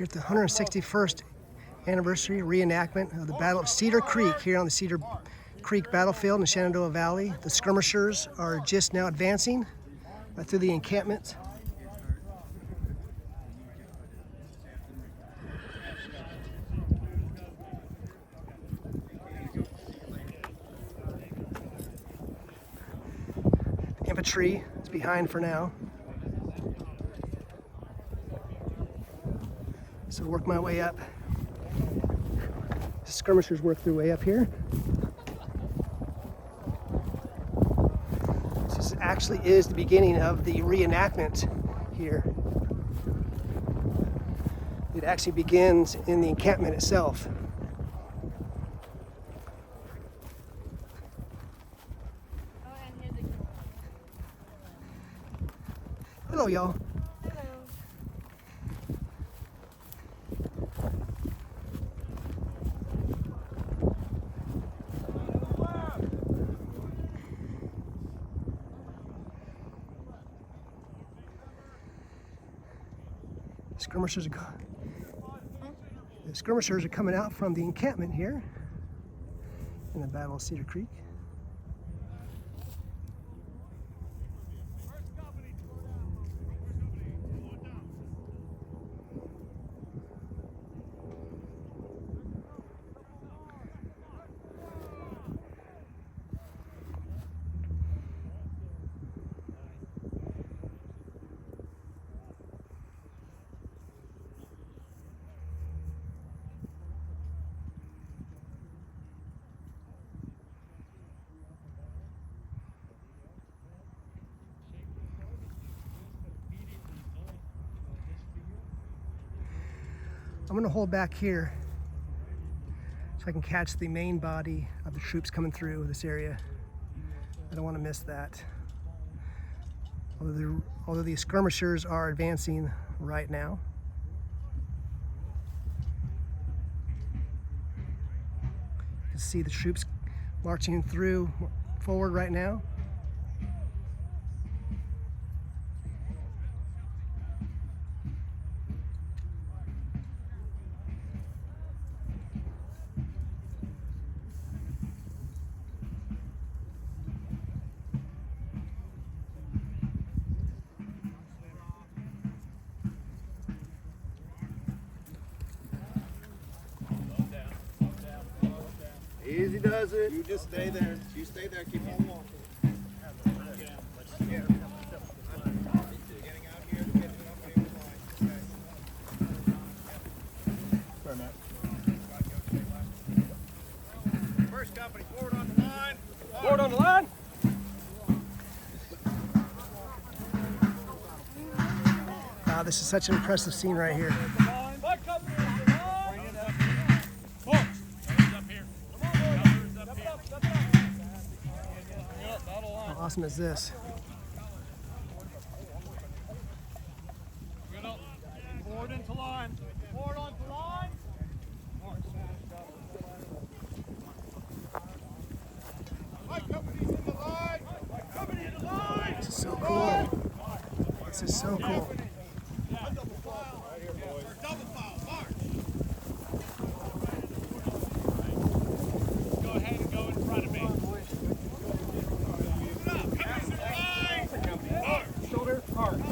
Here at the 161st anniversary reenactment of the Battle of Cedar Creek here on the Cedar Creek battlefield in the Shenandoah Valley. The skirmishers are just now advancing through the encampment. Infantry is behind for now. So work my way up. The skirmishers work their way up here. This actually is the beginning of the reenactment here. It actually begins in the encampment itself. Hello, y'all. The skirmishers are coming out from the encampment here in the Battle of Cedar Creek. I'm going to hold back here so I can catch the main body of the troops coming through this area. I don't want to miss that. Although the skirmishers are advancing right now. You can see the troops marching forward right now. Easy does it. You just stay there. You stay there. Keep on walking. Getting out here, getting up here. First company, forward on the line. Forward on the line. Wow, this is such an impressive scene right here. How awesome is this? Forward into line. Forward onto line. This is so cool. This is so cool. Go ahead and go in front of me. Shoulder hard.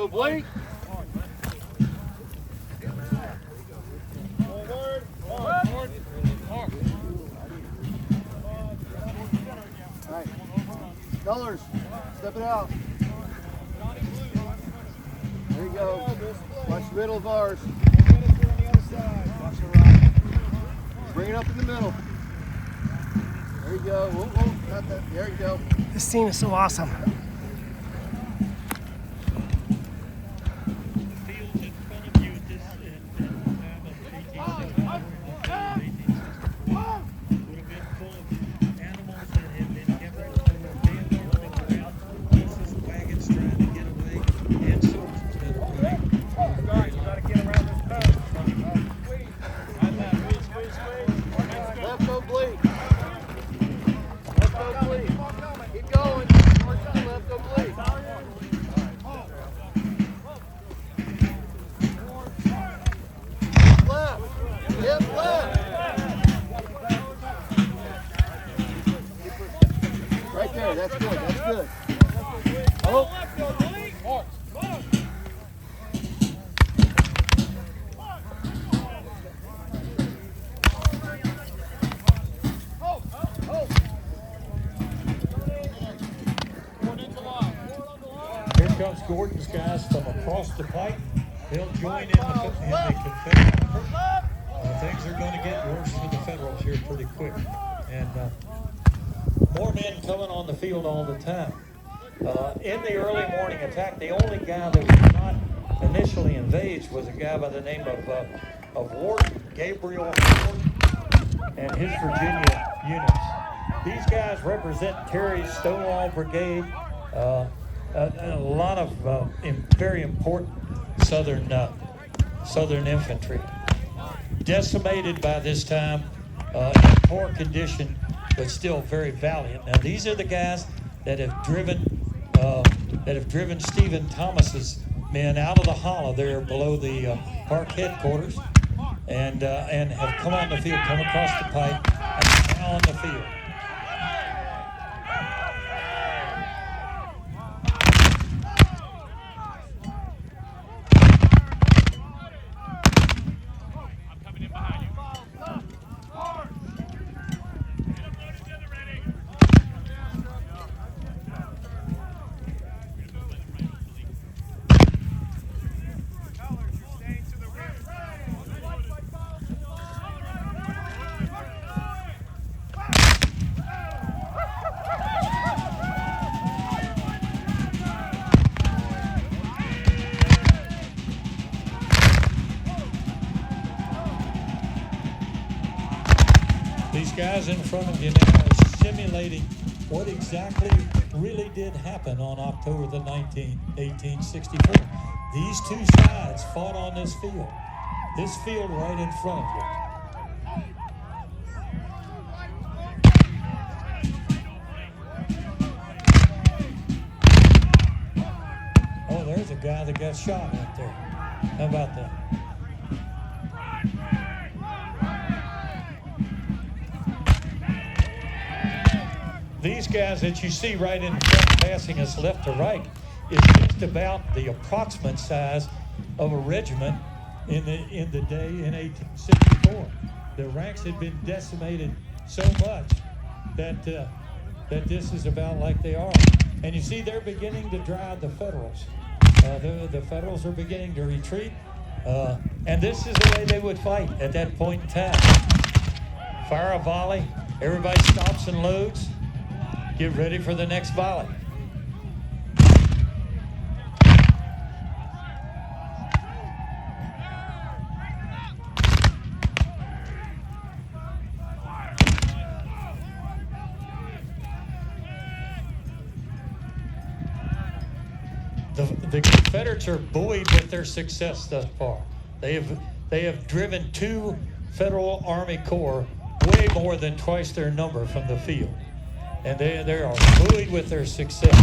oblique. Alright. Colors. Step it out. There you go. Watch the middle of ours. Bring it up in the middle. There you go. Whoa, whoa, not that. There you go. This scene is so awesome. Left oblique. Left oblique. Keep going. Left oblique. Left. Yep, left. Right there. That's good. That's good. Oh. Here comes Gordon's guys from across the pike. They'll join in the Confederate. Things are going to get worse for the Federals here pretty quick. And more men coming on the field all the time. In the early morning attack, the only guy that was not initially engaged was a guy by the name of Wharton, Gabriel Wharton, and his Virginia units. These guys represent Terry's Stonewall Brigade, a lot of very important Southern infantry. Decimated by this time, in poor condition, but still very valiant. Now these are the guys that have driven Stephen Thomas's men out of the hollow there below the park headquarters, and have come on the field, come across the pike, and now on the field. These guys in front of you now are simulating what exactly really did happen on October the 19th, 1864. These two sides fought on this field right in front of you. Oh, there's a guy that got shot right there. How about that? These guys that you see right in front passing us left to right is just about the approximate size of a regiment in the day in 1864. The ranks had been decimated so much that this is about like they are. And you see they're beginning to drive the Federals. The Federals are beginning to retreat. And this is the way they would fight at that point in time. Fire a volley, everybody stops and loads. Get ready for the next volley. The Confederates are buoyed with their success thus far. They have driven 2 Federal Army Corps way more than twice their number from the field. And they are buoyed with their success.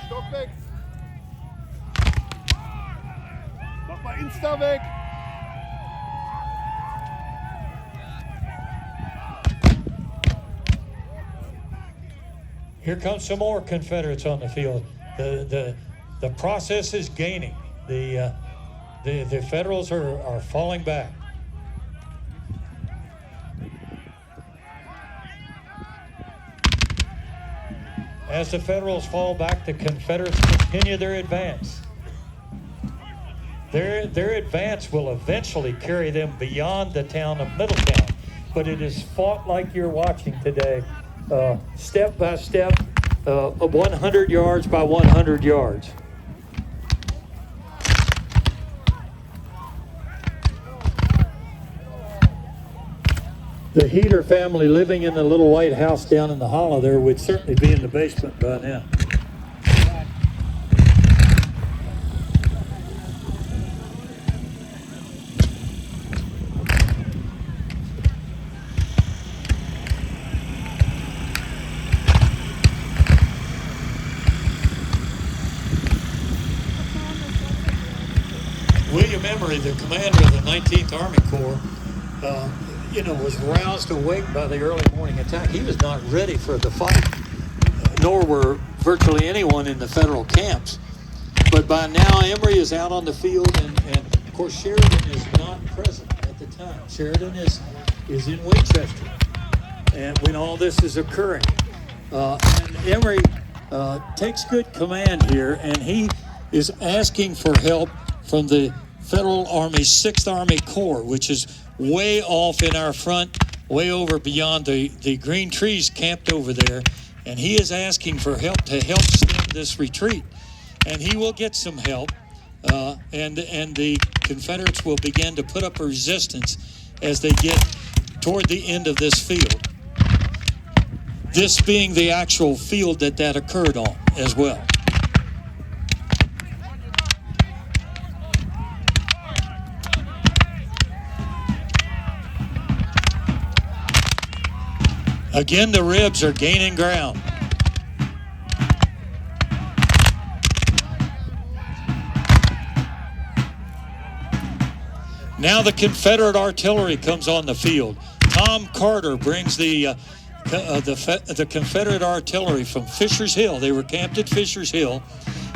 Stopp weg! Mach mal Insta weg! Here comes some more Confederates on the field. The process is gaining. The Federals are falling back. As the Federals fall back, the Confederates continue their advance. Their advance will eventually carry them beyond the town of Middletown, but it is fought like you're watching today, step by step, 100 yards by 100 yards. The Heater family living in the little white house down in the hollow there would certainly be in the basement by now. William Emery, the commander of the 19th Army Corps, was roused awake by the early morning attack. He was not ready for the fight, nor were virtually anyone in the Federal camps. But by now, Emery is out on the field, and of course, Sheridan is not present at the time. Sheridan is in Winchester, and when all this is occurring. And Emery takes good command here, and he is asking for help from the Federal Army's 6th Army Corps, which is way off in our front, way over beyond the green trees camped over there. And he is asking for help to help stem this retreat. And he will get some help, and the Confederates will begin to put up a resistance as they get toward the end of this field. This being the actual field that occurred on as well. Again, the Rebs are gaining ground. Now the Confederate artillery comes on the field. Tom Carter brings the Confederate artillery from Fisher's Hill. They were camped at Fisher's Hill.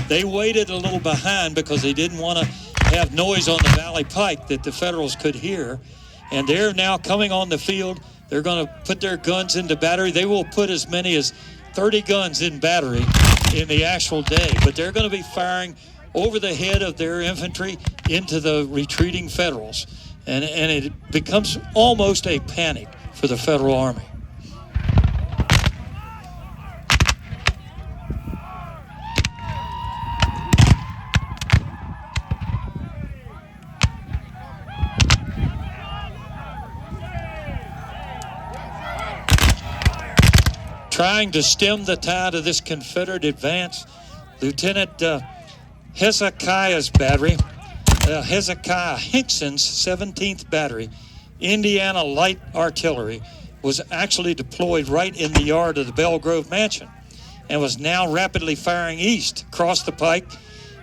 They waited a little behind because they didn't want to have noise on the Valley Pike that the Federals could hear. And they're now coming on the field. They're going to put their guns into battery. They will put as many as 30 guns in battery in the actual day, but they're going to be firing over the head of their infantry into the retreating Federals. And it becomes almost a panic for the Federal Army. Trying to stem the tide of this Confederate advance, Lieutenant Hezekiah's battery, Hezekiah Hickson's 17th Battery, Indiana Light Artillery, was actually deployed right in the yard of the Belgrove Mansion and was now rapidly firing east across the pike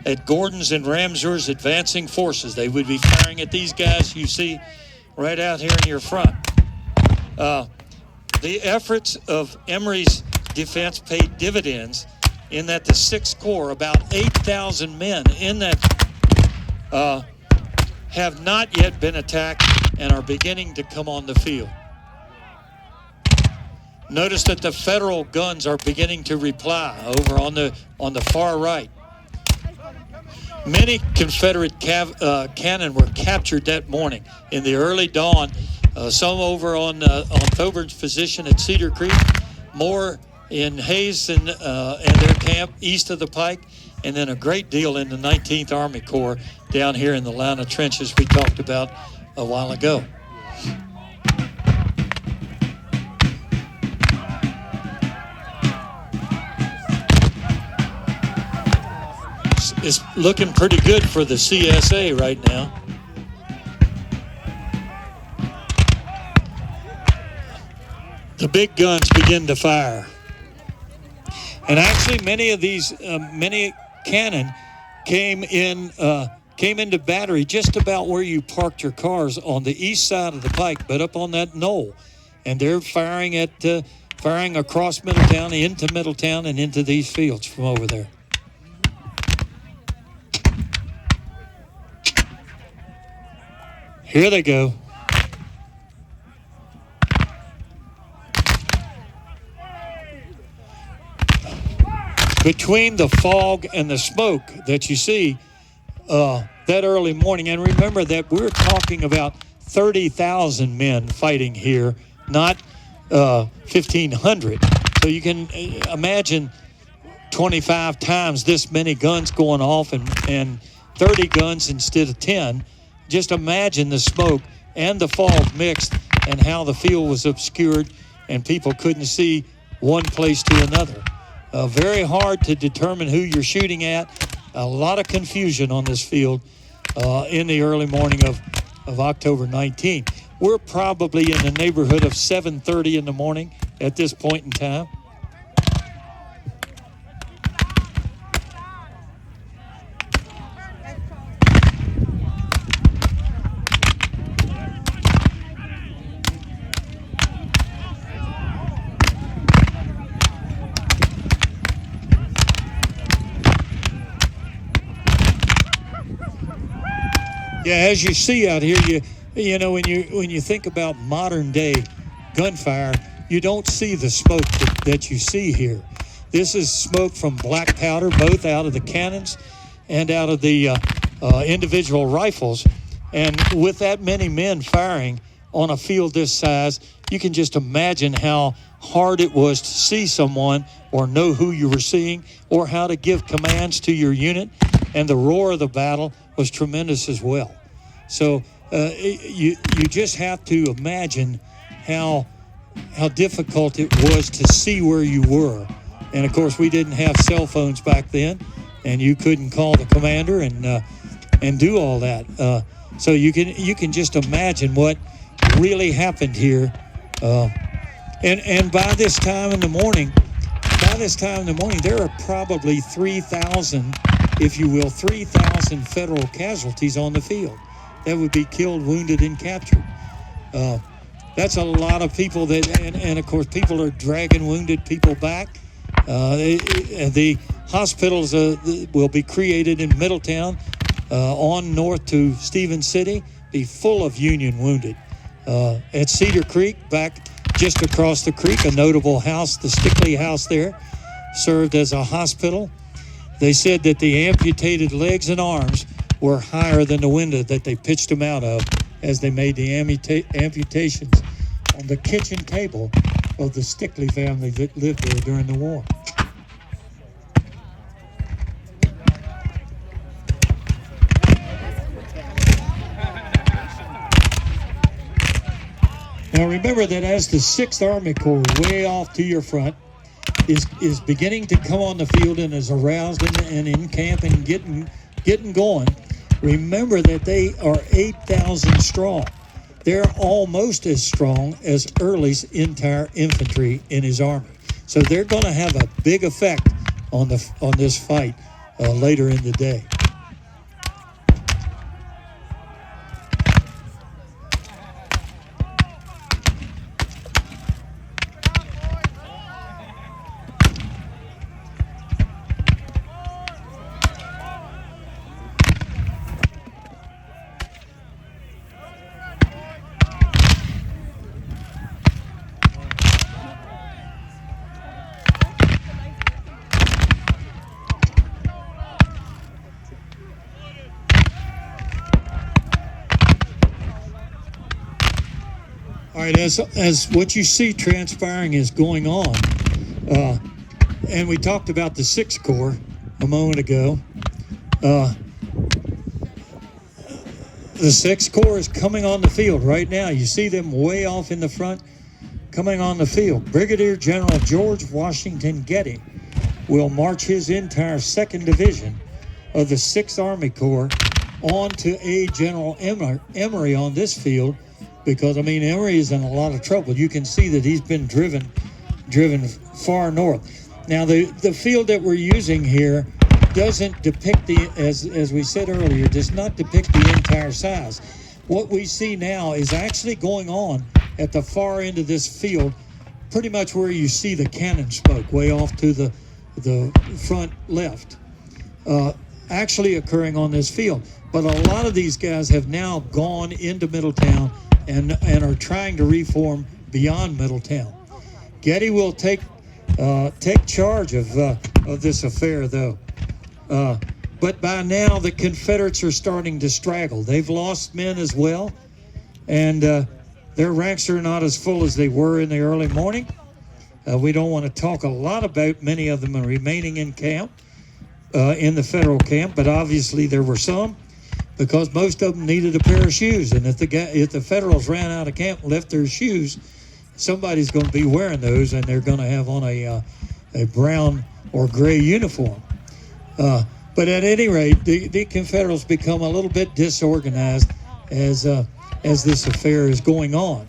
at Gordon's and Ramseur's advancing forces. They would be firing at these guys you see right out here in your front. The efforts of Emery's defense paid dividends in that the 6th Corps, about 8,000 men in that, have not yet been attacked and are beginning to come on the field. Notice that the Federal guns are beginning to reply over on the far right. Many Confederate cannon were captured that morning in the early dawn. Some over on Thoburn's position at Cedar Creek, more in Hayes and their camp east of the pike, and then a great deal in the 19th Army Corps down here in the line of trenches we talked about a while ago. It's looking pretty good for the CSA right now. The big guns begin to fire. And actually many of these, many cannon came into battery just about where you parked your cars on the east side of the pike, but up on that knoll. And they're firing at firing across Middletown, into Middletown, and into these fields from over there. Here they go. Between the fog and the smoke that you see that early morning, and remember that we're talking about 30,000 men fighting here, not 1,500. So you can imagine 25 times this many guns going off and 30 guns instead of 10. Just imagine the smoke and the fog mixed and how the field was obscured and people couldn't see one place to another. Very hard to determine who you're shooting at. A lot of confusion on this field in the early morning of October 19th. We're probably in the neighborhood of 7:30 in the morning at this point in time. Yeah, as you see out here, you know when you think about modern day gunfire, you don't see the smoke that you see here. This is smoke from black powder, both out of the cannons and out of the individual rifles. And with that many men firing on a field this size, you can just imagine how hard it was to see someone or know who you were seeing or how to give commands to your unit. And the roar of the battle was tremendous as well. So you just have to imagine how difficult it was to see where you were. And of course, we didn't have cell phones back then, and you couldn't call the commander and do all that. So you can just imagine what really happened here. And by this time in the morning, there are probably 3,000, if you will, 3,000 federal casualties on the field that would be killed, wounded, and captured. That's a lot of people and of course, people are dragging wounded people back. The hospitals will be created in Middletown on north to Stevens City, be full of Union wounded. At Cedar Creek, back just across the creek, a notable house, the Stickley House there, served as a hospital. They said that the amputated legs and arms were higher than the window that they pitched them out of as they made the amputations on the kitchen table of the Stickley family that lived there during the war. Now remember that as the 6th Army Corps, way off to your front, is beginning to come on the field and is aroused and in camp and getting going, remember that they are 8,000 strong. They're almost as strong as Early's entire infantry in his army. So they're going to have a big effect on this fight later in the day. All right, as what you see transpiring is going on, and we talked about the 6th Corps a moment ago. The 6th Corps is coming on the field right now. You see them way off in the front coming on the field. Brigadier General George Washington Getty will march his entire 2nd Division of the 6th Army Corps on to aid General Emory on this field. Because, I mean, Emory is in a lot of trouble. You can see that he's been driven far north. Now, the field that we're using here doesn't depict as we said earlier, does not depict the entire size. What we see now is actually going on at the far end of this field pretty much where you see the cannon smoke, way off to the front left, actually occurring on this field. But a lot of these guys have now gone into Middletown and are trying to reform beyond Middletown. Getty will take charge of this affair, though. But by now, the Confederates are starting to straggle. They've lost men as well, and their ranks are not as full as they were in the early morning. We don't want to talk a lot about many of them remaining in camp, in the federal camp, but obviously there were some, because most of them needed a pair of shoes. And if the Federals ran out of camp and left their shoes, somebody's going to be wearing those, and they're going to have on a brown or gray uniform. But at any rate, the Confederates become a little bit disorganized as this affair is going on.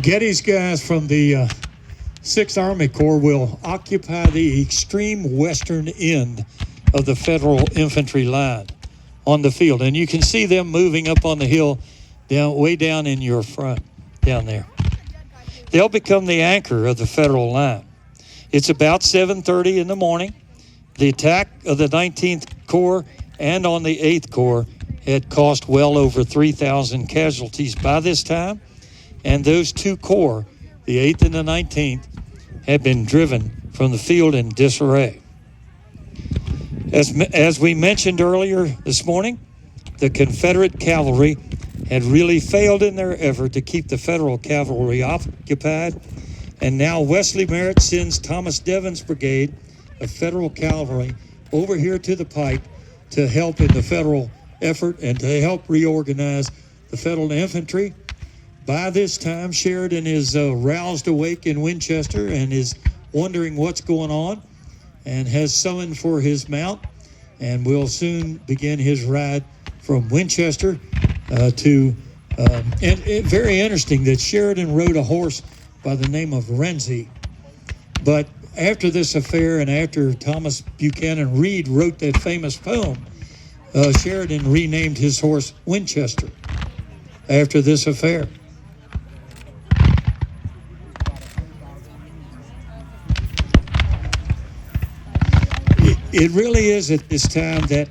Getty's guys from the 6th Army Corps will occupy the extreme western end of the Federal infantry line on the field. And you can see them moving up on the hill way down in your front, down there. They'll become the anchor of the Federal line. It's about 7:30 in the morning. The attack of the 19th Corps and on the 8th Corps had cost well over 3,000 casualties by this time. And those two corps, the 8th and the 19th, had been driven from the field in disarray. As we mentioned earlier this morning, the Confederate cavalry had really failed in their effort to keep the Federal cavalry occupied, and now Wesley Merritt sends Thomas Devon's brigade of Federal cavalry over here to the pike to help in the Federal effort and to help reorganize the Federal infantry. By this time, Sheridan is roused awake in Winchester and is wondering what's going on and has summoned for his mount, and will soon begin his ride from Winchester to very interesting that Sheridan rode a horse by the name of Renzi. But after this affair and after Thomas Buchanan Reed wrote that famous poem, Sheridan renamed his horse Winchester after this affair. It really is at this time that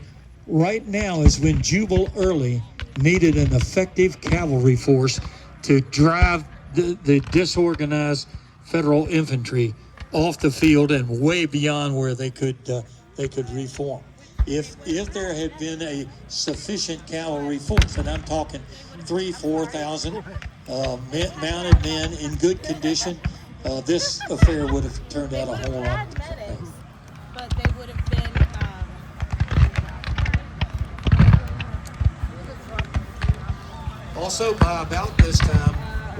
right now is when Jubal Early needed an effective cavalry force to drive the disorganized Federal infantry off the field and way beyond where they could reform. If there had been a sufficient cavalry force, and I'm talking 3,000-4,000 mounted men in good condition, this affair would have turned out a whole lot different. But they would have been Also, by about this time,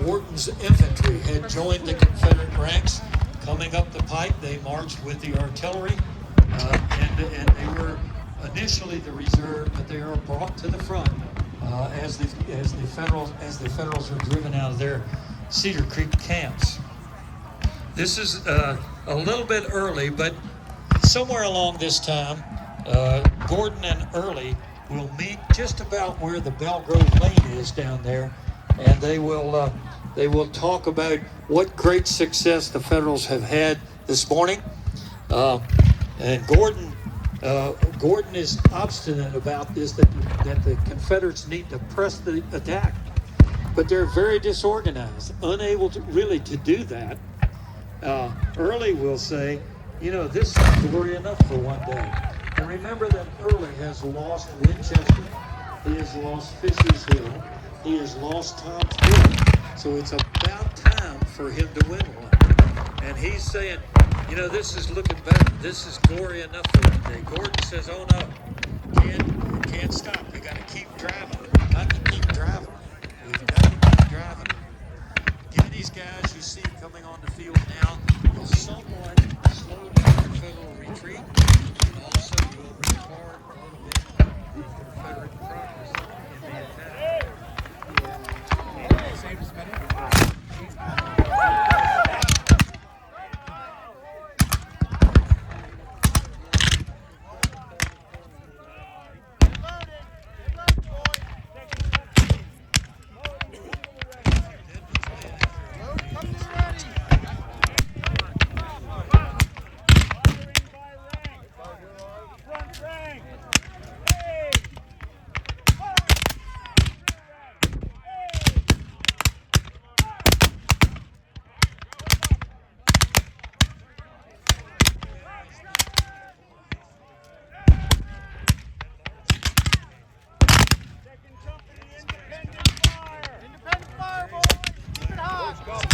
Wharton's infantry had joined the Confederate ranks. Coming up the pike, they marched with the artillery, and they were initially the reserve, but they are brought to the front as the Federals are driven out of their Cedar Creek camps. This is a little bit early, but somewhere along this time, Gordon and Early will meet just about where the Belgrove Lane is down there, and they will talk about what great success the Federals have had this morning. And Gordon is obstinate about this, that the Confederates need to press the attack, but they're very disorganized, unable to really to do that. Early will say, this is glory enough for one day. And remember that Early has lost Winchester, he has lost Fisher's Hill, he has lost Tom's Hill. So it's about time for him to win one. And he's saying, this is looking better. This is glory enough for one day. Gordon says, oh no, can't stop. We got to keep driving. Got to keep driving. We've got to keep driving. Get these guys you see coming on the field now will somewhat slow down the Federal retreat. And also retard a little bit the Confederate progress in the attack. Front rank. Second company, independent fire. Independent fire, boys. Keep it hot.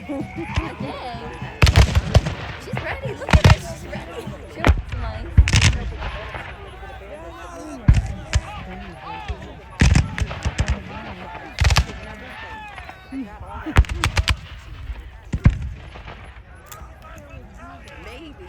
She's ready. Look at her. She's ready. She wants some money. Maybe.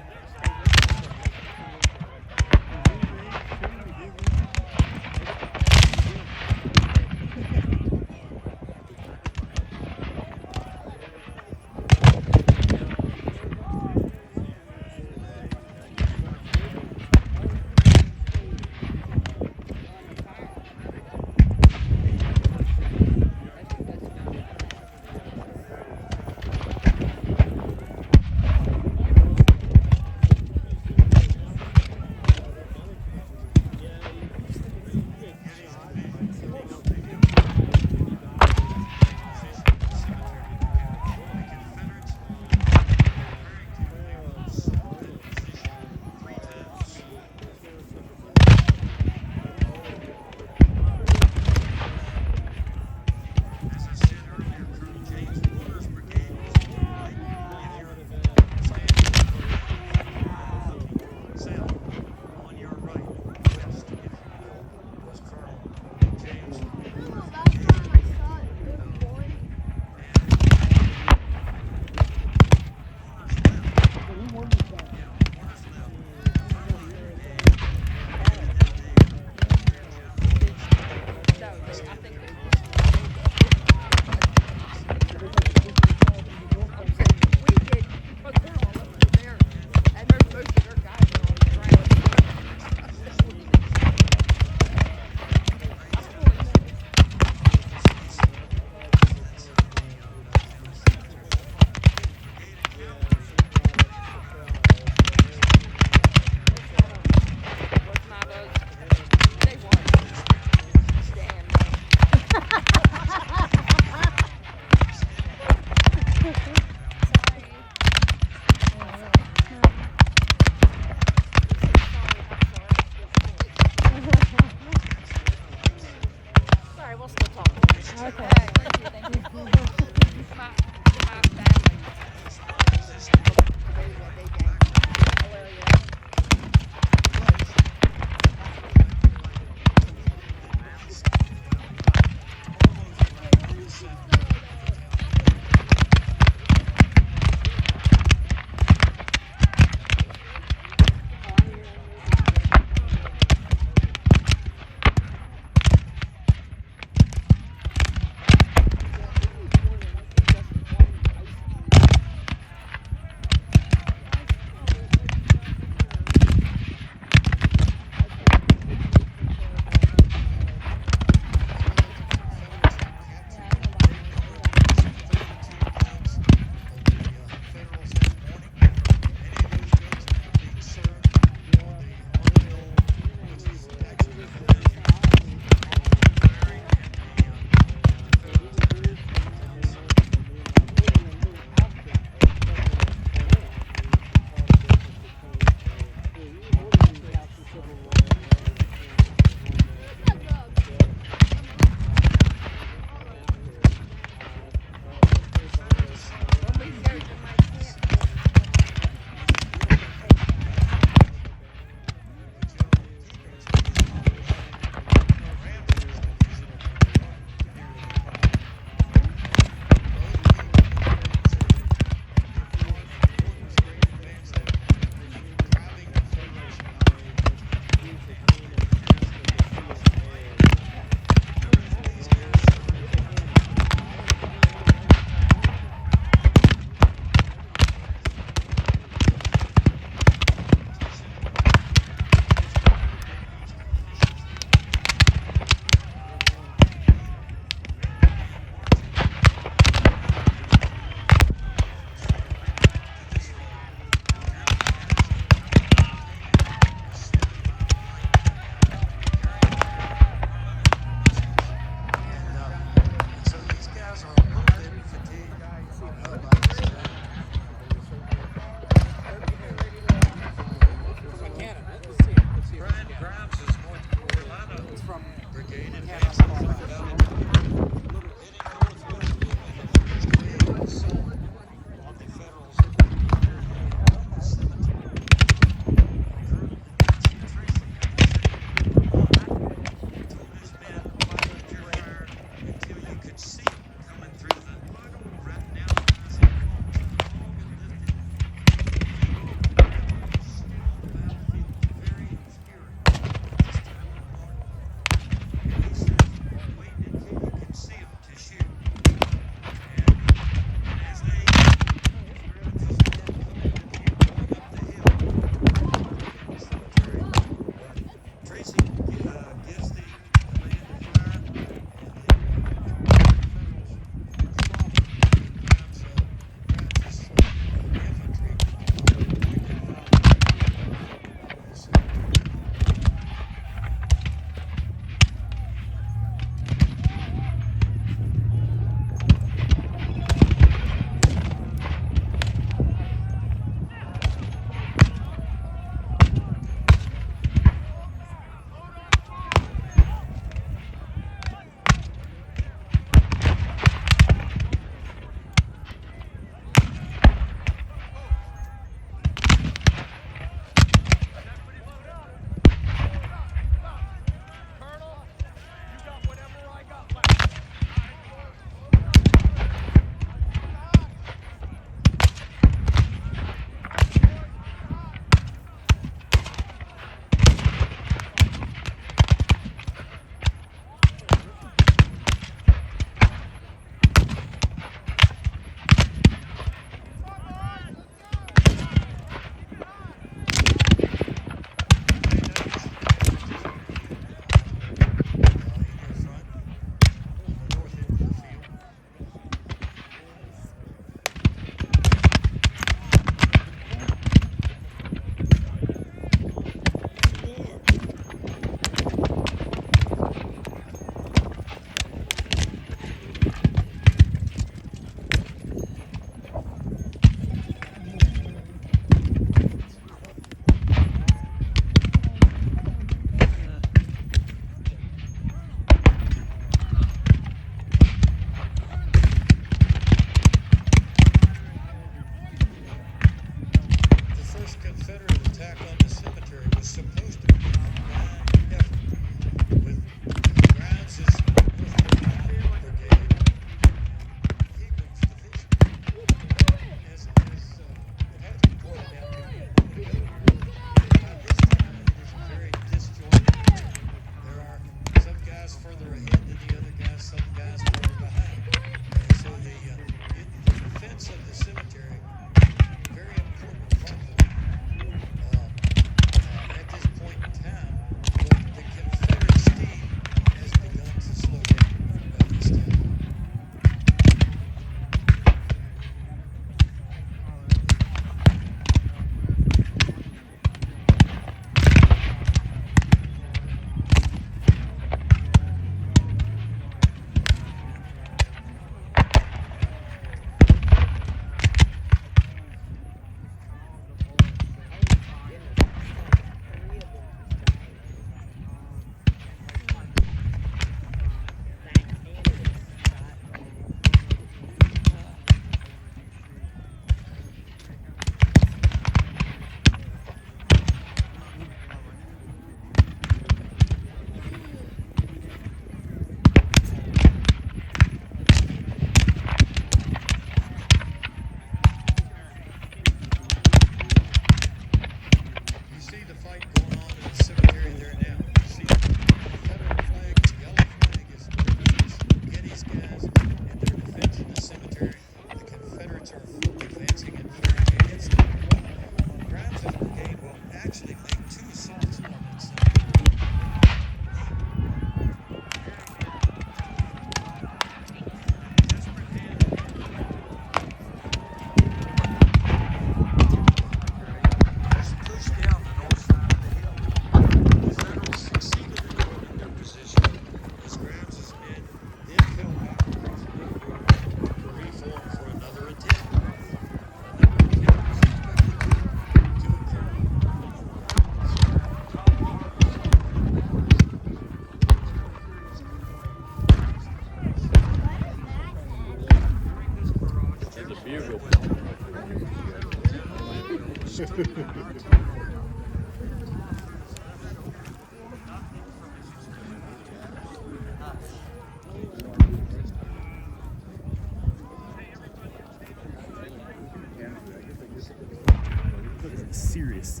Serious.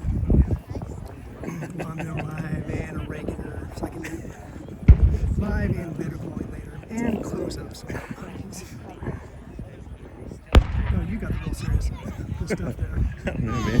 On the live and a regular. So I can do live and better quality later. And close-ups. Oh, you got the real serious good stuff there. Man.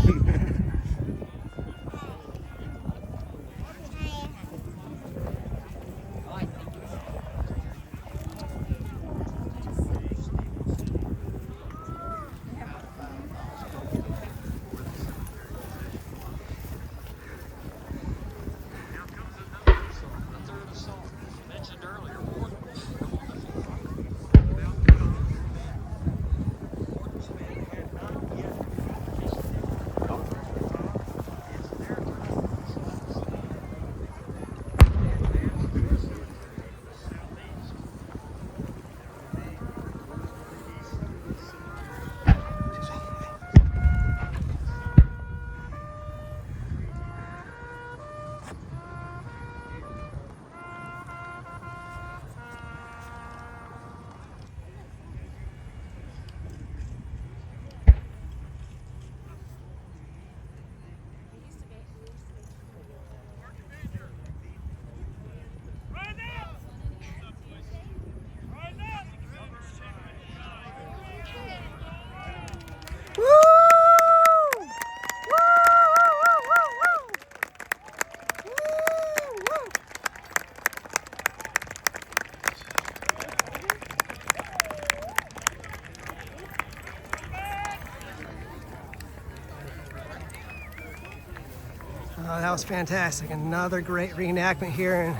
That was fantastic. Another great reenactment here in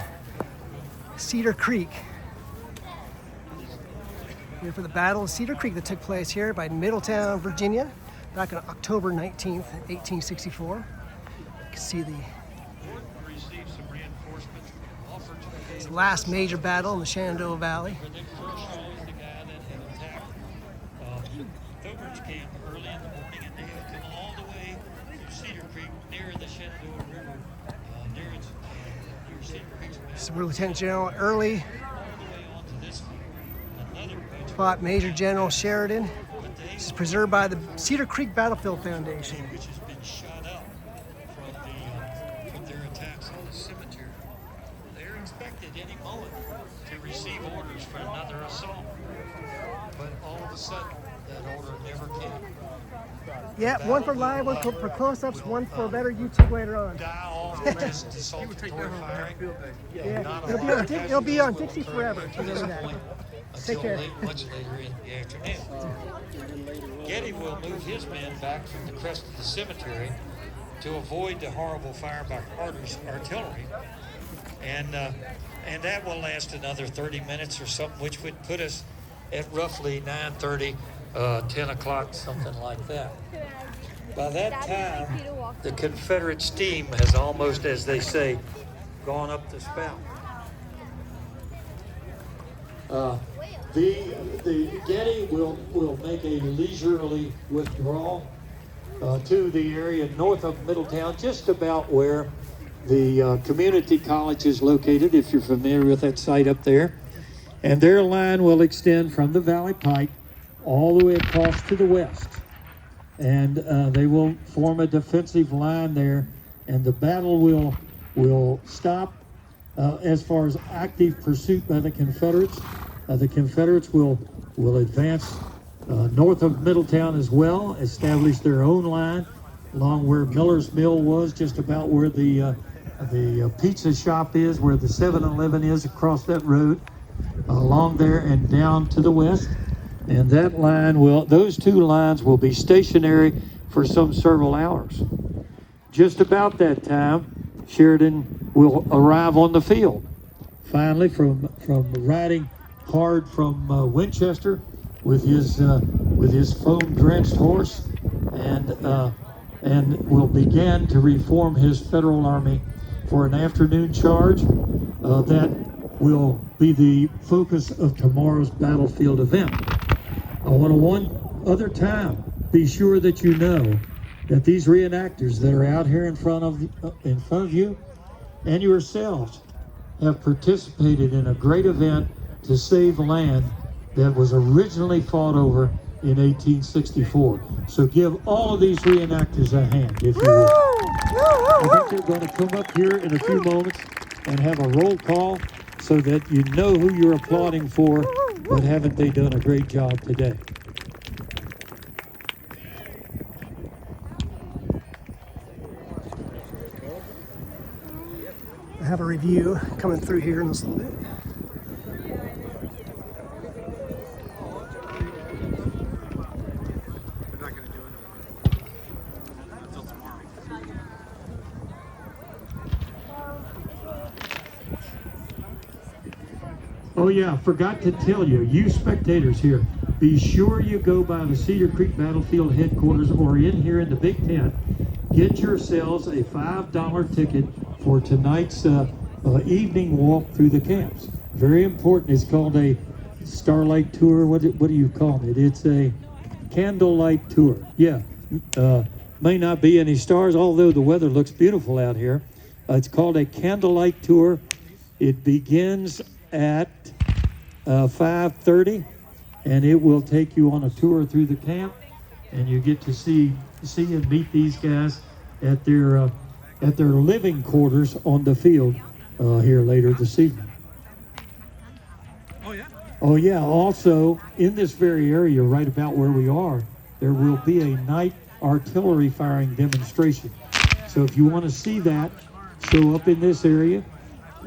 Cedar Creek. Here for the Battle of Cedar Creek that took place here by Middletown, Virginia, back on October 19th, 1864. You can see the it's the last major battle in the Shenandoah Valley. Camp early in the morning, and they have come all the way to Cedar Creek near the Shenandoah River, near Cedar Creek. So Lieutenant General Early All the way onto this another fought Major General Sheridan. This is preserved by the Cedar Creek Battlefield Foundation. which has been shot up from their attacks on the cemetery. They're expected any moment to receive orders for another assault, but all of a sudden that order never came. Yeah, one for live, one for close-ups, one for better YouTube later on. Die all just desultory firing. Yeah, it'll be on Dixie forever. Remember that. Take care. Much later in the afternoon. Getty will move his men back from the crest of the cemetery to avoid the horrible fire by Carter's artillery, and that will last another 30 minutes or something, which would put us at roughly 9:30, 10 o'clock, something like that. By that time, the Confederate steam has almost, as they say, gone up the spout. The Getty will make a leisurely withdrawal to the area north of Middletown, just about where the community college is located, if you're familiar with that site up there. And their line will extend from the Valley Pike all the way across to the west. And they will form a defensive line there, and the battle will stop as far as active pursuit by the Confederates. The Confederates will advance north of Middletown as well, establish their own line along where Miller's Mill was, just about where the pizza shop is, where the 7-Eleven is across that road, along there and down to the west. And that line those two lines will be stationary for some several hours. Just about that time, Sheridan will arrive on the field. Finally, from riding hard from Winchester with his foam-drenched horse, and will begin to reform his Federal Army for an afternoon charge that will be the focus of tomorrow's battlefield event. I want to one other time be sure that you know that these reenactors that are out here in front of you and yourselves have participated in a great event to save land that was originally fought over in 1864. So give all of these reenactors a hand, if you will. I think they're going to come up here in a few moments and have a roll call so that you know who you're applauding for, but haven't they done a great job today? I have a review coming through here in just a little bit. Oh yeah, forgot to tell you, you spectators here, be sure you go by the Cedar Creek Battlefield headquarters or in here in the big tent. Get yourselves a $5 ticket for tonight's evening walk through the camps. Very important. It's called a Starlight Tour. What do you call it? It's a candlelight tour. Yeah, may not be any stars, although the weather looks beautiful out here. It's called a candlelight tour. It begins at 5:30, and it will take you on a tour through the camp, and you get to see and meet these guys at their living quarters on the field here later this evening. Oh yeah. Also, in this very area, right about where we are, there will be a night artillery firing demonstration. So if you want to see that, show up in this area,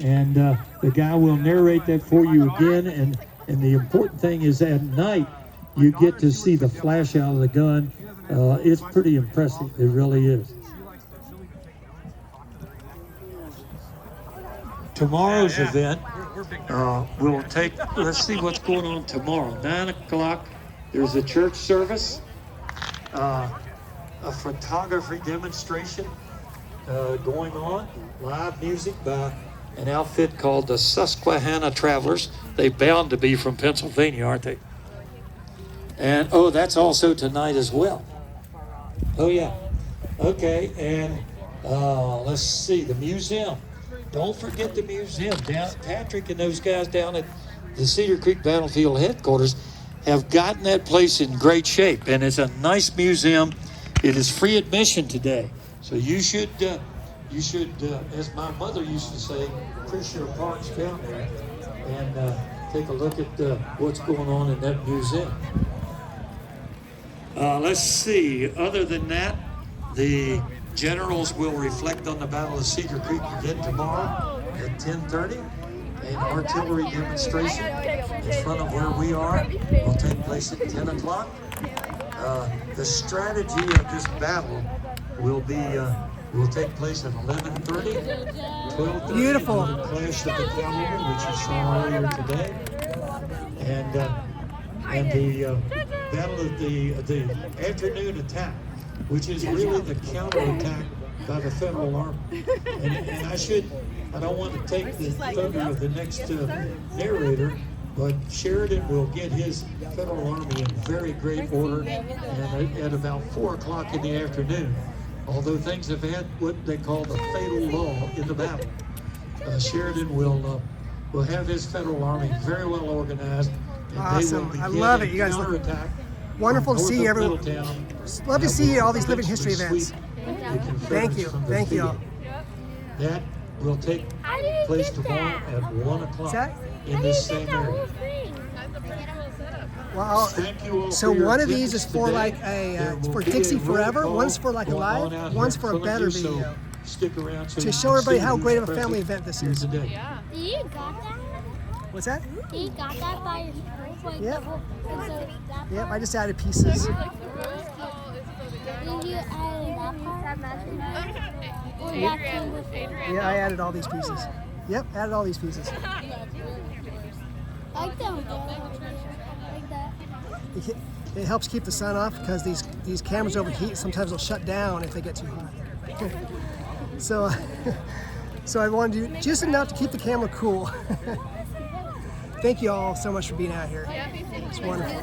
and the guy will narrate that for you again. And the important thing is at night, you get to see the flash out of the gun. It's pretty impressive. It really is. Tomorrow's event will take, let's see what's going on tomorrow. 9 o'clock, there's a church service, a photography demonstration going on, live music by an outfit called the Susquehanna Travelers. They're bound to be from Pennsylvania, aren't they? And, oh, that's also tonight as well. Oh, yeah. Okay, and let's see, the museum. Don't forget the museum. Patrick and those guys down at the Cedar Creek Battlefield headquarters have gotten that place in great shape, and it's a nice museum. It is free admission today, so you should, as my mother used to say, push your parts down there and take a look at what's going on in that museum. Let's see. Other than that, the generals will reflect on the Battle of Cedar Creek again tomorrow at 10:30. An artillery demonstration in front of where we are will take place at 10 o'clock. The strategy of this battle will take place at 11:30, 12:30. Beautiful. The Clash of the Cavalry, which you saw earlier today, and the battle of the afternoon attack, which is really the counterattack by the Federal Army. And I don't want to take the thunder of the next narrator, but Sheridan will get his Federal Army in very great order, and at about 4 o'clock in the afternoon, although things have had what they call the fatal lull in the battle, Sheridan will have his Federal Army very well organized. And Awesome. they will I love it. You guys look counterattack. wonderful to see everyone. Middletown. Love to see all these living history Eventually events. sweep the Confederates Thank you. from the Thank you all. field. That will take place tomorrow at 1 o'clock that? in this same area. Well, Thank you all so for your one of these is attendance for today. like There a will for be Dixie a roll Forever. call One's for like a going on live. out One's here for a in front better of you, so video. stick around so To you show can everybody see how who's great of a present family event this here is. today. You got that? What's that? You got that by yourself? Like Yep. the whole, that Yep, I just added pieces. Did you add that part? Or that came before? Yeah, I added all these pieces. Yep, added all these pieces. I like them. Like that. It helps keep the sun off because these cameras overheat. Sometimes they'll shut down if they get too hot. So, so I wanted to do just enough to keep the camera cool. Thank you all so much for being out here. It's wonderful.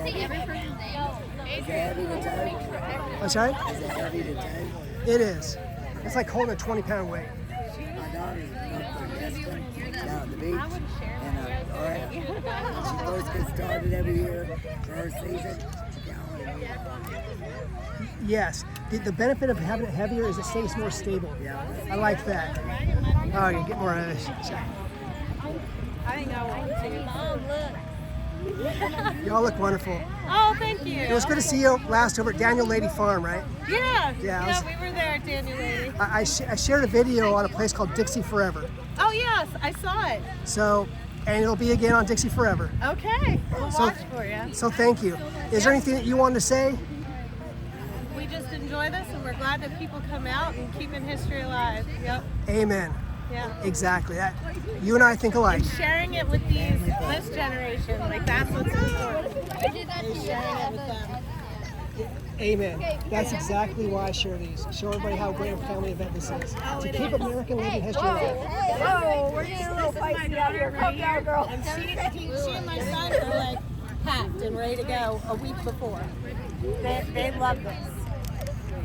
Is it heavy to tow? I'm sorry? Is it heavy to tow? It is. It's like holding a 20-pound weight. My daughter's up for Destin down at the beach. And all right, when she first gets started every year for her season, Yes. The benefit of having it heavier is it stays more stable. yeah. I like that. Oh, you get more out of this. I think I want to. Mom, look. Y'all look wonderful. Oh, thank you. It was good to see you last over at Daniel Lady Farm, right? Yeah. Yeah, We were there at Daniel Lady. I shared a video on a place called Dixie Forever. Oh, yes. I saw it. So, and it'll be again on Dixie Forever. Okay. We'll So- watch for you. So thank you. Is there anything that you wanted to say? We just enjoy this, and we're glad that people come out and keeping history alive. Yep. Amen. Yeah. Exactly. That you and I think alike. Sharing it with this generation, like that's what's important. Is sharing it with them. Amen. That's exactly why I share these. Show everybody how great a family event this is. To keep American living history alive. Whoa, we're getting a little feisty out here. Calm down, girl. And she and my son are like packed and ready to go a week before. They love this.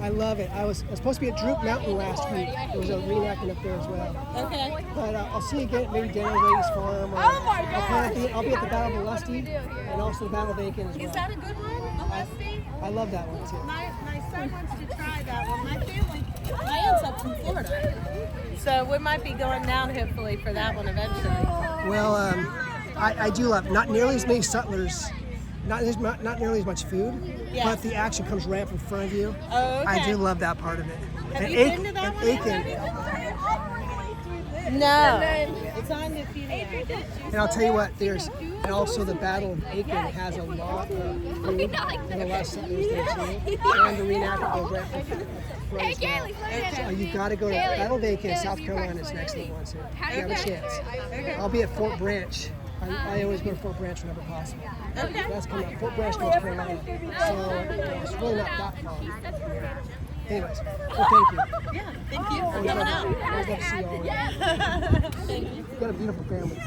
I love it. I was supposed to be at Droop Mountain last week. There was a reenactment up there as well. Okay. But I'll see you again at maybe Daniel Lady's Farm. Or I'll be at the Battle of Lusty and also the Battle of Aiken as well. Is that a good one? The Lusty? I love that one too. My son wants to try that one. My aunt's up from Florida. So we might be going down hopefully for that one eventually. Well, I do love it. Not nearly as many settlers, not nearly as much food, Yes. but the action comes right up in front of you. Oh, okay. I do love that part of it. Have you been to that one Aiken. No. It's on the TV. And I'll tell you what, and also the Battle of Aiken has a lot of food and a lot of settlers there too. And the reenactment goes right up in front as well. So you got to go to Battle of Aiken, South Carolina is next thing once. If you have a chance. I'll be at Fort Branch. I always go to Fort Branch whenever possible. Okay. That's coming up. Fort Branch, North Carolina. So it's really not that far. Anyways, so thank you. Yeah. Thank you for coming out. Always love to see you all. Thank you. You've got a beautiful family.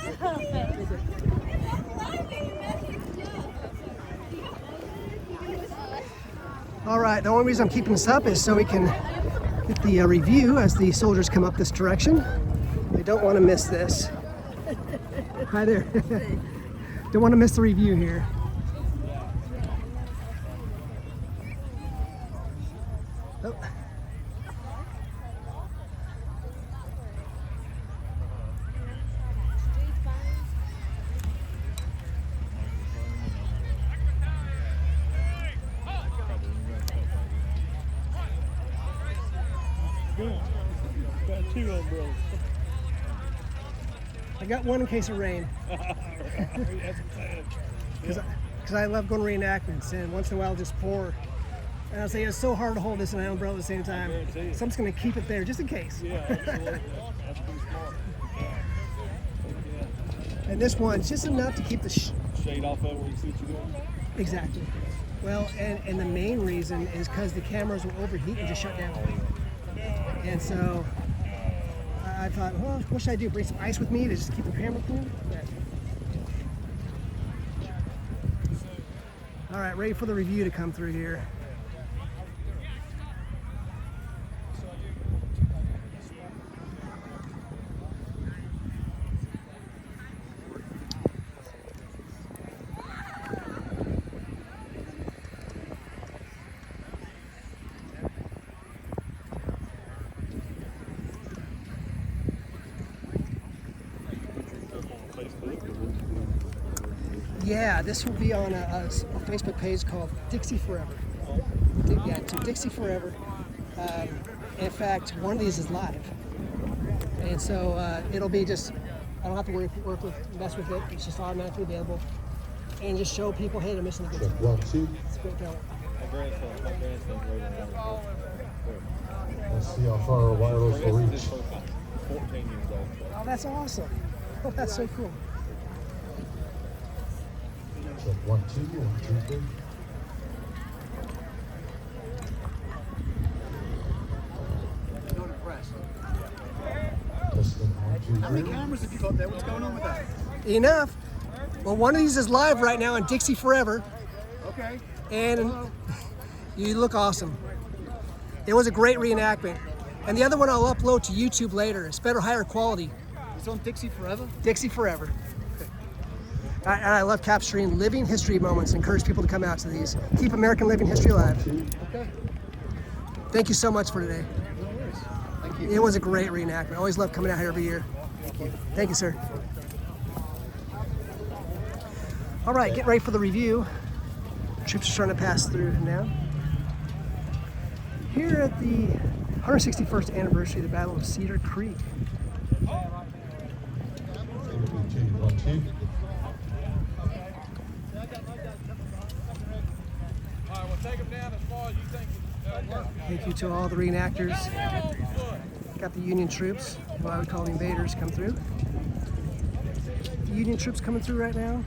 All right, the only reason I'm keeping this up is so we can get the review as the soldiers come up this direction. I don't want to miss this. Hi there. Don't want to miss the review here. Oh. Got 2 umbrellas. I got one in case of rain. Because I love going to reenactments, and once in a while just pour. And I was saying it's so hard to hold this and an umbrella at the same time. So I'm just going to keep it there just in case. Yeah, absolutely. That's pretty smart. And this one's just enough to keep the Shade off of where you see what you're doing. exactly. Well, and the main reason is because the cameras will overheat and just shut down. And so I thought, well, what should I do? Bring some ice with me to just keep the camera cool? But, all right, ready for the review to come through here. Yeah, this will be on a Facebook page called Dixie Forever. Yeah, so Dixie Forever. In fact, one of these is live. And so it'll be just, I don't have to mess with it. It's just automatically available. And just show people, hey, they're missing a good time. It's great talent. My grandson's right around. Let's see how far our wireless will reach. 14 years old. Oh, that's awesome. Oh, that's so cool. Check 1, 2, 1, 2, 3. Testing 1, 2, 3. How many cameras have you got there? What's going on with that? Enough. Well, one of these is live right now on Dixie Forever. Okay. And you look awesome. It was a great reenactment. And the other one I'll upload to YouTube later. It's better, higher quality. It's on Dixie Forever? Dixie Forever. And I love capturing living history moments. Encourage people to come out to these. Keep American living history alive. Okay. Thank you so much for today. No worries. Thank you. It was a great reenactment. I always love coming out here every year. Thank you. Thank you, sir. All right, get ready for the review. Troops are starting to pass through now. Here at the 161st anniversary of the Battle of Cedar Creek. Thank you to all the reenactors. Got the Union troops, what I would call the invaders, come through. The Union troops coming through right now.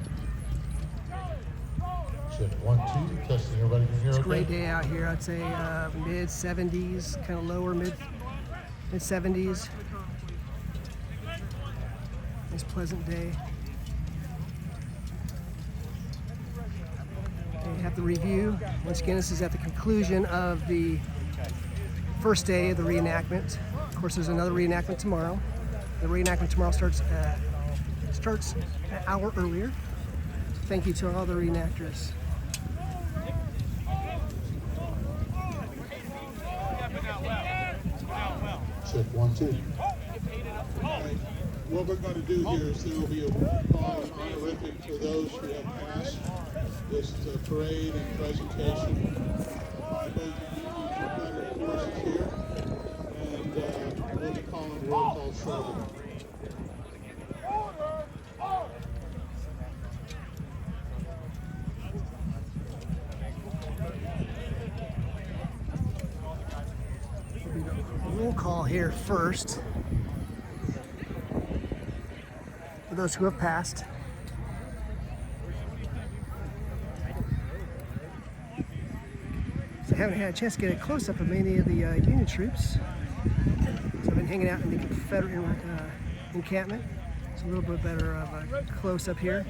Check 1, 2, testing. Everybody can hear It's a okay? great day out here. I'd say mid 70s, kind of lower mid 70s. Nice pleasant day. Okay, have the review. Once again, this is at the conclusion of the first day of the reenactment. Of course, there's another reenactment tomorrow. The reenactment tomorrow starts an hour earlier. Thank you to all the reenactors. Check 1, 2. What we're going to do here is there will be a ball and honorific for those who have passed this parade and presentation. Both Confederate forces here, and we'll be calling roll call shortly. Roll call here first for those who have passed. So I haven't had a chance to get a close-up of many of the Union troops. So I've been hanging out in the Confederate encampment. It's a little bit better of a close-up here.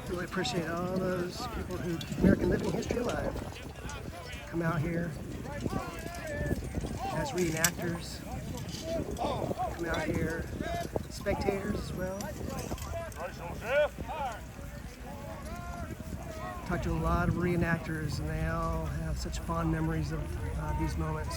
Really appreciate all those people who keep American living history alive. Come out here as reenactors. Come out here, spectators as well. Talked to a lot of reenactors, and they all have such fond memories of these moments.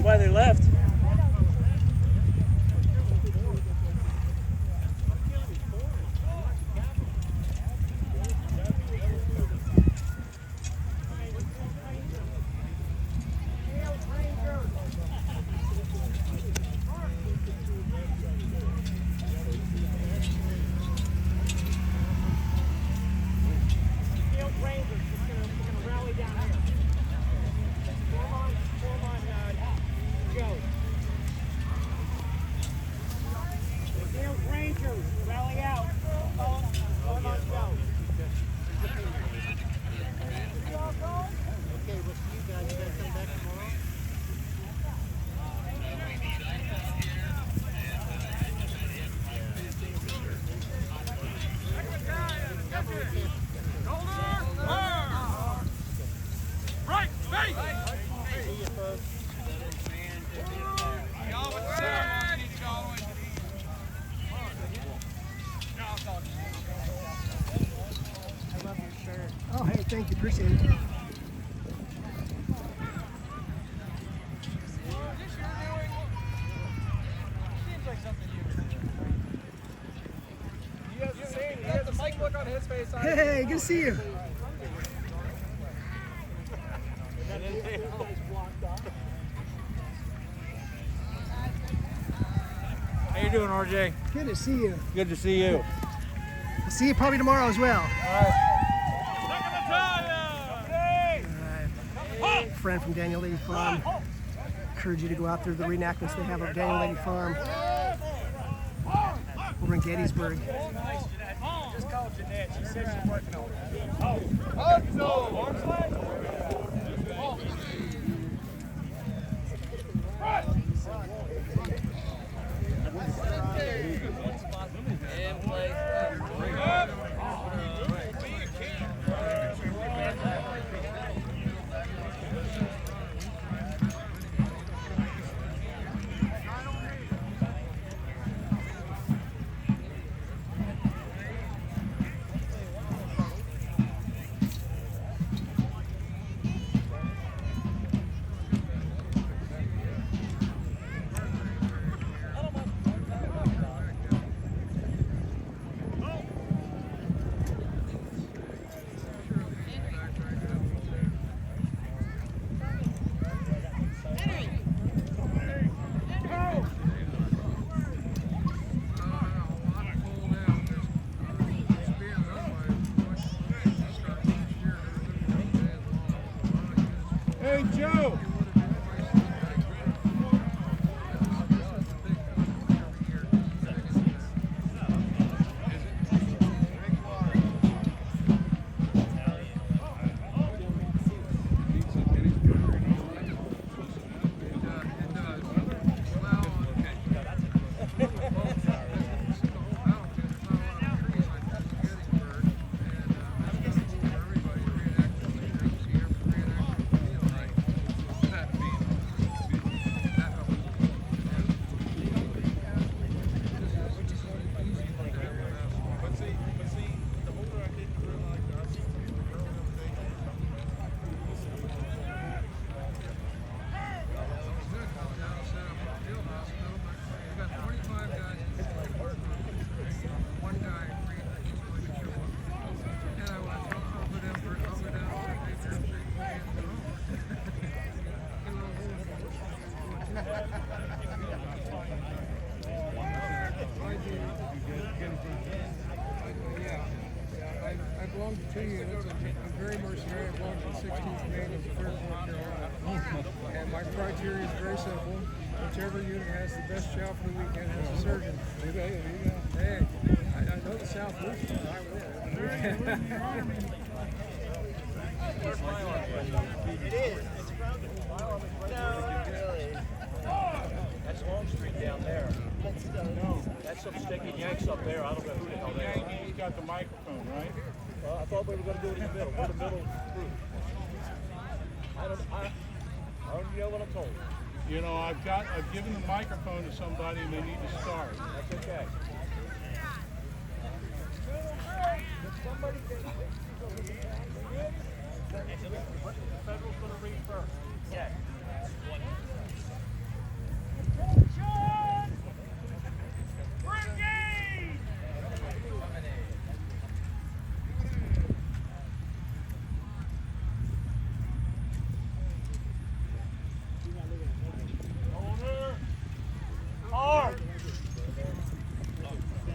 Why they left. Oh, hey, thank you. Appreciate it. Hey, good to see you. How you doing, RJ? Good to see you. Good to see you. We'll see you probably tomorrow as well. Friend from Daniel Lady Farm. Encourage you to go out there to the reenactments they have at Daniel Lady Farm over in Gettysburg. Just called Jeanette. She said she's working on it. Hey, Joe! belong to 2 units. I'm very mercenary. I belong to the 16th Command of the 3rd North Carolina. And my criteria is very simple. Whichever unit has the best job for the weekend has a surgeon. Hey, I know the South Loop. I will. It is. It's grounded. No, really. That's Long Street down there. No, that's some sticky yanks up there. I don't know who the hell they are. He's got the microphone, right? Well, I thought we were going to do it in the middle. We're the middle group. I don't know what I'm told. You know, I've given the microphone to somebody and they need to start. That's okay. Somebody Federal's going to read first. Yeah.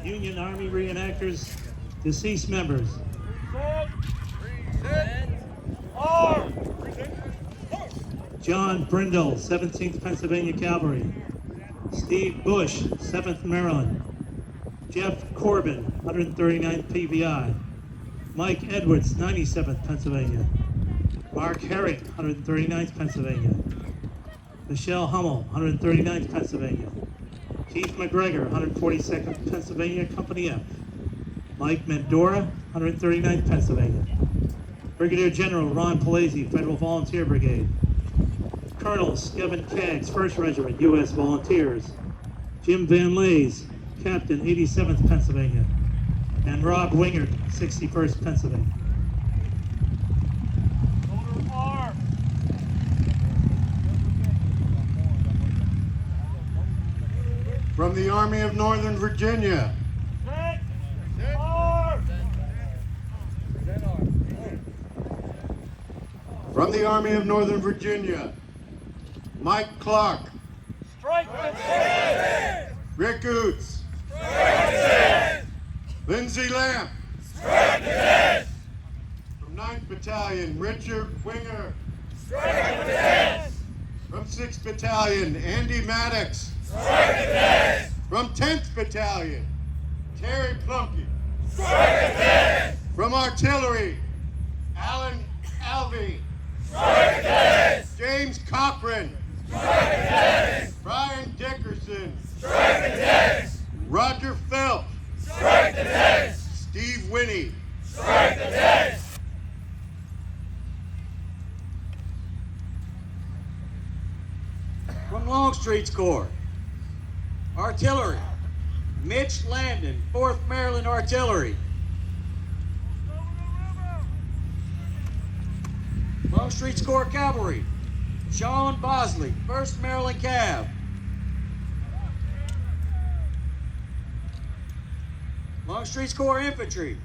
Union Army reenactors, deceased members. John Brindle, 17th Pennsylvania Cavalry. Steve Bush, 7th Maryland. Jeff Corbin, 139th PVI. Mike Edwards, 97th Pennsylvania. Mark Herring, 139th Pennsylvania. Michelle Hummel, 139th Pennsylvania. Keith McGregor, 142nd Pennsylvania, Company F. Mike Mendora, 139th Pennsylvania. Brigadier General Ron Palazzi, Federal Volunteer Brigade. Colonels Kevin Kaggs, 1st Regiment, U.S. Volunteers. Jim Van Lays, Captain, 87th Pennsylvania. And Rob Wingert, 61st Pennsylvania. From the Army of Northern Virginia. From the Army of Northern Virginia, Mike Clark. Strike the Rick Oots. Lindsay Lamp. From 9th Battalion, Richard Winger. From 6th Battalion, Andy Maddox. From 10th Battalion, Terry Plunkett. From Artillery, Alan Alvey. James Cochran. Brian Dickerson. Roger Phelps. Steve Winnie. From Longstreet's Corps, Artillery, Mitch Landon, 4th Maryland Artillery. Longstreet's Corps Cavalry, Sean Bosley, 1st Maryland Cav. Longstreet's Corps Infantry,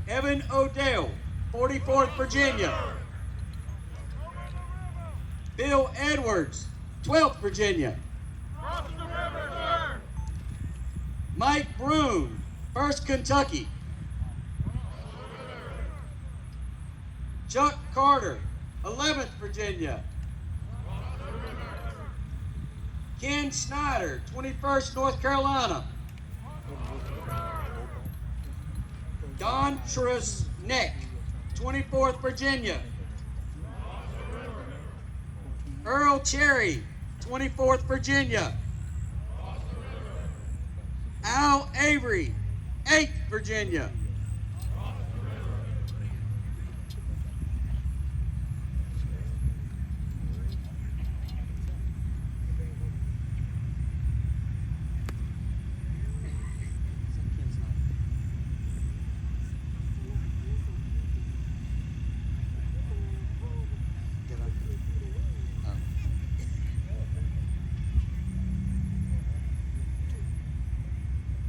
Evan O'Dell, 44th Virginia. Bill Edwards, 12th Virginia. Mike Broom, 1st Kentucky. Chuck Carter, 11th Virginia. Ken Snyder, 21st North Carolina. Don Trusnick, 24th Virginia. Earl Cherry, 24th Virginia. Al Avery, 8th Virginia.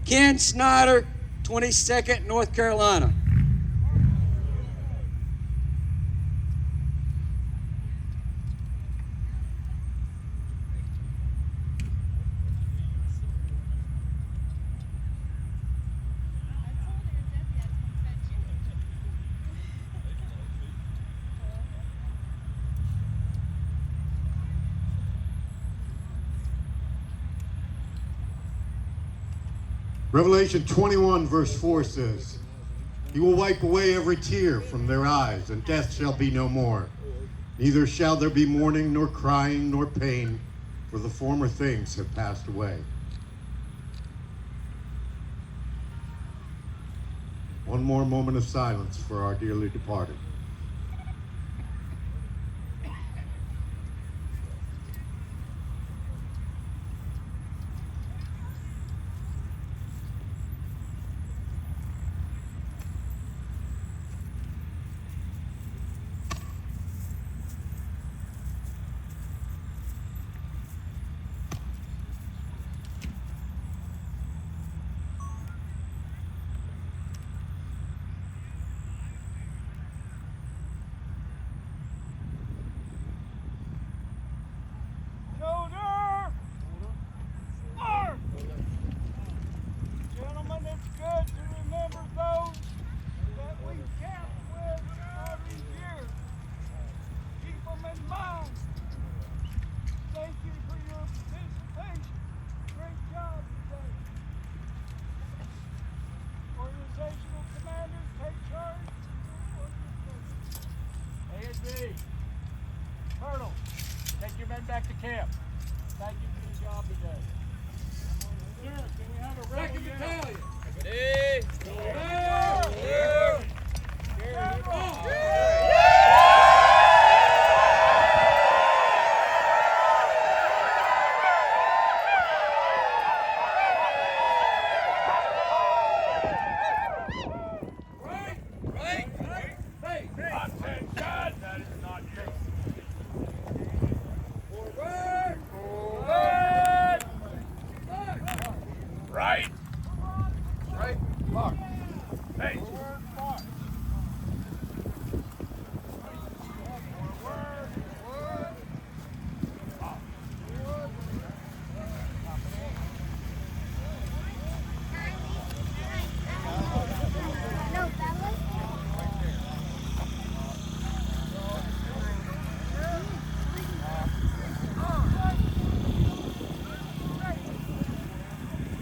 Ken Snyder, 22nd North Carolina. Revelation 21 verse 4 says, He will wipe away every tear from their eyes, and death shall be no more. Neither shall there be mourning, nor crying, nor pain, for the former things have passed away. One more moment of silence for our dearly departed. Shoulder! Arm! Gentlemen, it's good to remember those that we camped with all these years. Keep them in mind. Thank you for your participation. Great job today. Organizational commanders, take charge. A&B, Colonel, take your men back to camp. Thank you for the job today. Sir, can we have a second battalion? Right. Right. Lock. Hey.